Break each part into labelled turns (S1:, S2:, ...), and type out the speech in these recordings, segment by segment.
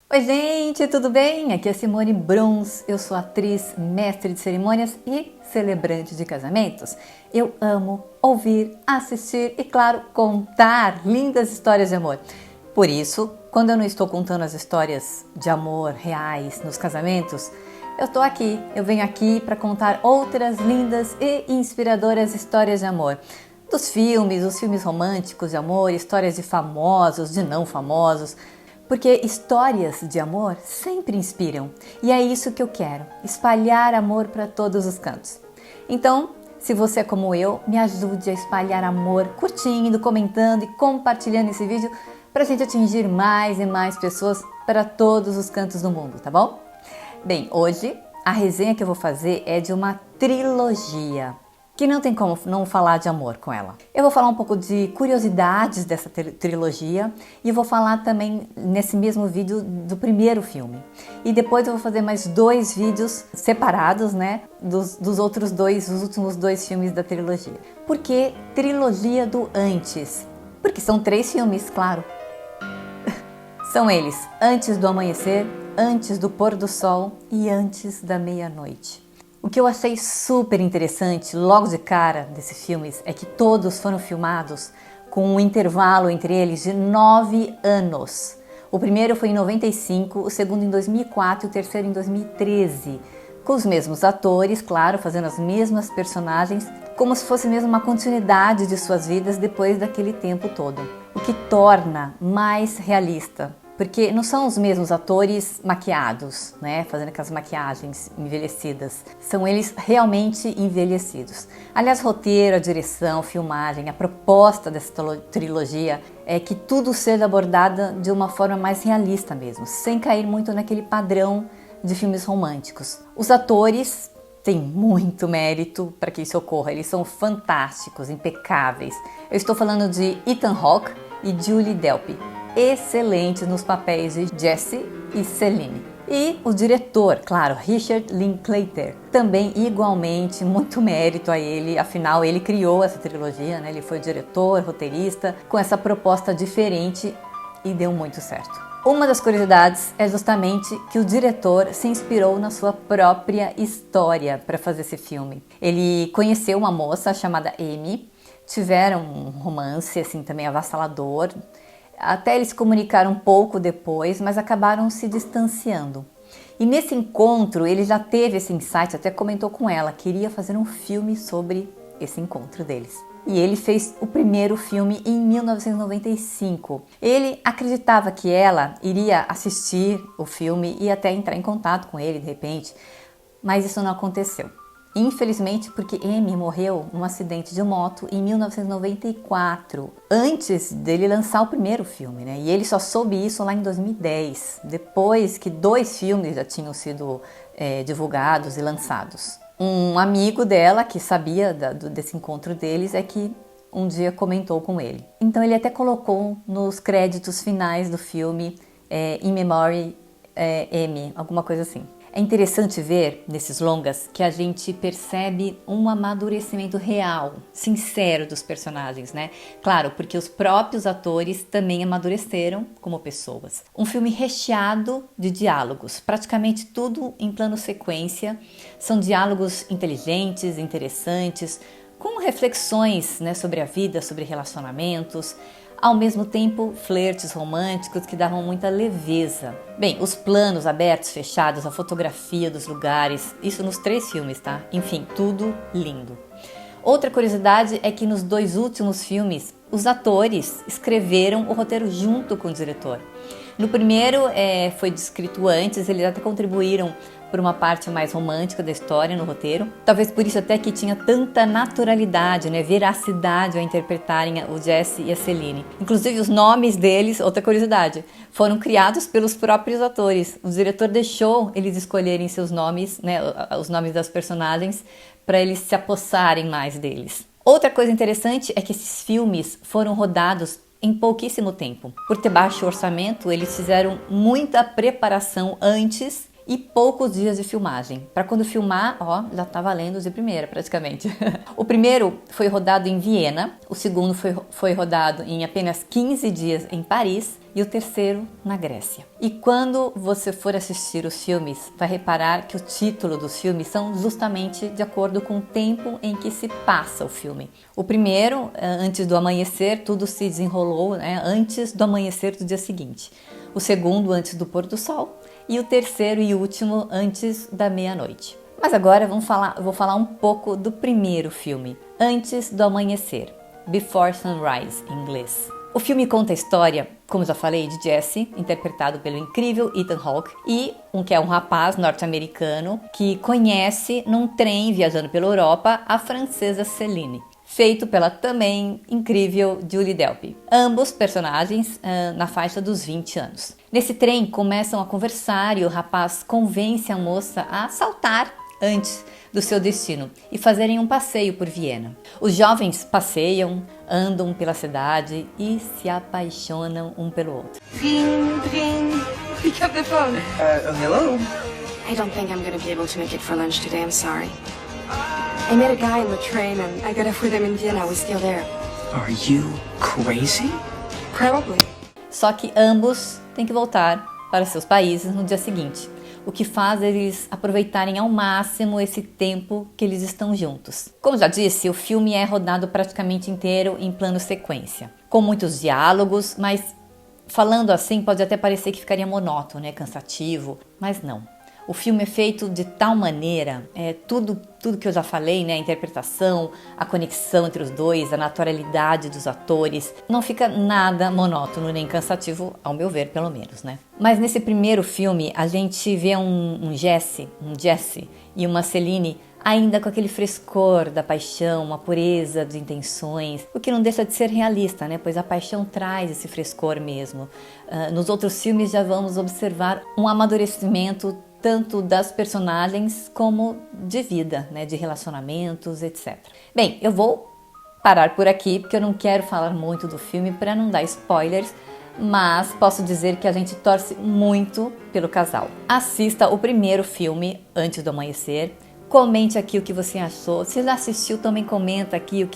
S1: Oi gente, tudo bem? Aqui é Simone Bruns, eu sou atriz, mestre de cerimônias e celebrante de casamentos. Eu amo ouvir, assistir e, claro, contar lindas histórias de amor. Por isso, quando eu não estou contando as histórias de amor reais nos casamentos, eu venho aqui para contar outras lindas e inspiradoras histórias de amor. Dos filmes, os filmes românticos de amor, histórias de famosos, de não famosos, porque histórias de amor sempre inspiram e é isso que eu quero, espalhar amor para todos os cantos. Então, se você é como eu, me ajude a espalhar amor, curtindo, comentando e compartilhando esse vídeo para a gente atingir mais e mais pessoas para todos os cantos do mundo, tá bom? Bem, hoje a resenha que eu vou fazer é de uma trilogia que não tem como não falar de amor com ela. Eu vou falar um pouco de curiosidades dessa trilogia e vou falar também nesse mesmo vídeo do primeiro filme. E depois eu vou fazer mais dois vídeos separados, né, dos outros dois, os últimos dois filmes da trilogia. Por que trilogia do antes? Porque são 3 filmes, claro. São eles: Antes do Amanhecer, Antes do Pôr do Sol e Antes da Meia-Noite. O que eu achei super interessante logo de cara desses filmes é que todos foram filmados com um intervalo entre eles de 9 anos. O primeiro foi em 95, o segundo em 2004 e o terceiro em 2013. Com os mesmos atores, claro, fazendo as mesmas personagens, como se fosse mesmo uma continuidade de suas vidas depois daquele tempo todo. O que torna mais realista. Porque não são os mesmos atores maquiados, né, fazendo aquelas maquiagens envelhecidas. São eles realmente envelhecidos. Aliás, roteiro, a direção, filmagem, a proposta dessa trilogia é que tudo seja abordado de uma forma mais realista mesmo, sem cair muito naquele padrão de filmes românticos. Os atores têm muito mérito para que isso ocorra. Eles são fantásticos, impecáveis. Eu estou falando de Ethan Hawke e Julie Delpy. Excelentes nos papéis de Jesse e Celine. E o diretor, claro, Richard Linklater, também igualmente muito mérito a ele, afinal ele criou essa trilogia, né? Ele foi diretor, roteirista, com essa proposta diferente e deu muito certo. Uma das curiosidades é justamente que o diretor se inspirou na sua própria história para fazer esse filme. Ele conheceu uma moça chamada Amy, tiveram um romance assim também avassalador. Até eles se comunicaram um pouco depois, mas acabaram se distanciando. E nesse encontro, ele já teve esse insight, até comentou com ela, queria fazer um filme sobre esse encontro deles. E ele fez o primeiro filme em 1995. Ele acreditava que ela iria assistir o filme e até entrar em contato com ele de repente, mas isso não aconteceu. Infelizmente, porque Amy morreu num acidente de moto em 1994, antes dele lançar o primeiro filme, né? E ele só soube isso lá em 2010, depois que 2 filmes já tinham sido divulgados e lançados. Um amigo dela, que sabia desse encontro deles, é que um dia comentou com ele. Então ele até colocou nos créditos finais do filme In Memory Amy, alguma coisa assim. É interessante ver nesses longas que a gente percebe um amadurecimento real, sincero dos personagens, né? Claro, porque os próprios atores também amadureceram como pessoas. Um filme recheado de diálogos, praticamente tudo em plano sequência. São diálogos inteligentes, interessantes, com reflexões, né, sobre a vida, sobre relacionamentos. Ao mesmo tempo, flertes românticos que davam muita leveza. Bem, os planos abertos, fechados, a fotografia dos lugares, isso nos 3 filmes, tá? Enfim, tudo lindo. Outra curiosidade é que nos 2 últimos filmes, os atores escreveram o roteiro junto com o diretor. No primeiro foi descrito antes, eles até contribuíram por uma parte mais romântica da história no roteiro. Talvez por isso até que tinha tanta naturalidade, né, veracidade ao interpretarem o Jesse e a Celine. Inclusive os nomes deles, outra curiosidade, foram criados pelos próprios atores. O diretor deixou eles escolherem seus nomes, né, os nomes das personagens, para eles se apossarem mais deles. Outra coisa interessante é que esses filmes foram rodados em pouquíssimo tempo. Por ter baixo orçamento, eles fizeram muita preparação antes e poucos dias de filmagem. Para quando filmar, ó, já tá valendo de primeira praticamente. O primeiro foi rodado em Viena, o segundo foi rodado em apenas 15 dias em Paris e o terceiro na Grécia. E quando você for assistir os filmes, vai reparar que o título dos filmes são justamente de acordo com o tempo em que se passa o filme. O primeiro, antes do amanhecer, tudo se desenrolou, né, antes do amanhecer do dia seguinte. O segundo, antes do pôr do sol. E o terceiro e último, antes da meia-noite. Mas agora eu vou falar um pouco do primeiro filme, Antes do Amanhecer, Before Sunrise, em inglês. O filme conta a história, como já falei, de Jesse, interpretado pelo incrível Ethan Hawke, e que é um rapaz norte-americano que conhece, num trem viajando pela Europa, a francesa Céline, feito pela também incrível Julie Delpy. Ambos personagens na faixa dos 20 anos. Nesse trem começam a conversar e o rapaz convence a moça a saltar antes do seu destino e fazerem um passeio por Viena. Os jovens passeiam, andam pela cidade e se apaixonam um pelo outro.
S2: Ring, ring. Pick up the phone.
S3: Hello?
S2: I don't think I'm gonna be able to make it for lunch today, I'm sorry. I met a guy on the train and I got off with him in Vienna, we're still there.
S3: Are you crazy?
S2: Probably.
S1: Só que ambos têm que voltar para seus países no dia seguinte, o que faz eles aproveitarem ao máximo esse tempo que eles estão juntos. Como já disse, o filme é rodado praticamente inteiro em plano sequência, com muitos diálogos, mas falando assim pode até parecer que ficaria monótono, né, cansativo, mas não. O filme é feito de tal maneira, tudo que eu já falei, né, a interpretação, a conexão entre os dois, a naturalidade dos atores, não fica nada monótono nem cansativo, ao meu ver, pelo menos, né? Mas nesse primeiro filme, a gente vê um Jesse e uma Céline ainda com aquele frescor da paixão, uma pureza de intenções, o que não deixa de ser realista, né? Pois a paixão traz esse frescor mesmo. Nos outros filmes já vamos observar um amadurecimento tanto das personagens como de vida, né, de relacionamentos, etc. Bem, eu vou parar por aqui porque eu não quero falar muito do filme para não dar spoilers, mas posso dizer que a gente torce muito pelo casal. Assista o primeiro filme, Antes do Amanhecer. Comente aqui o que você achou. Se já assistiu, também comenta aqui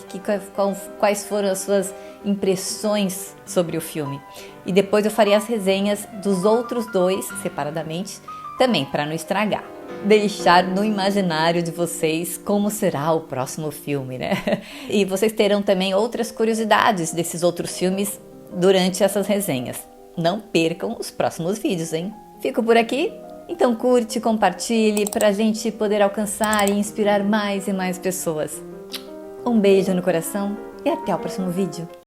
S1: quais foram as suas impressões sobre o filme. E depois eu farei as resenhas dos outros dois, separadamente, também para não estragar. Deixar no imaginário de vocês como será o próximo filme, né? E vocês terão também outras curiosidades desses outros filmes durante essas resenhas. Não percam os próximos vídeos, hein? Fico por aqui. Então curte, compartilhe para a gente poder alcançar e inspirar mais e mais pessoas. Um beijo no coração e até o próximo vídeo.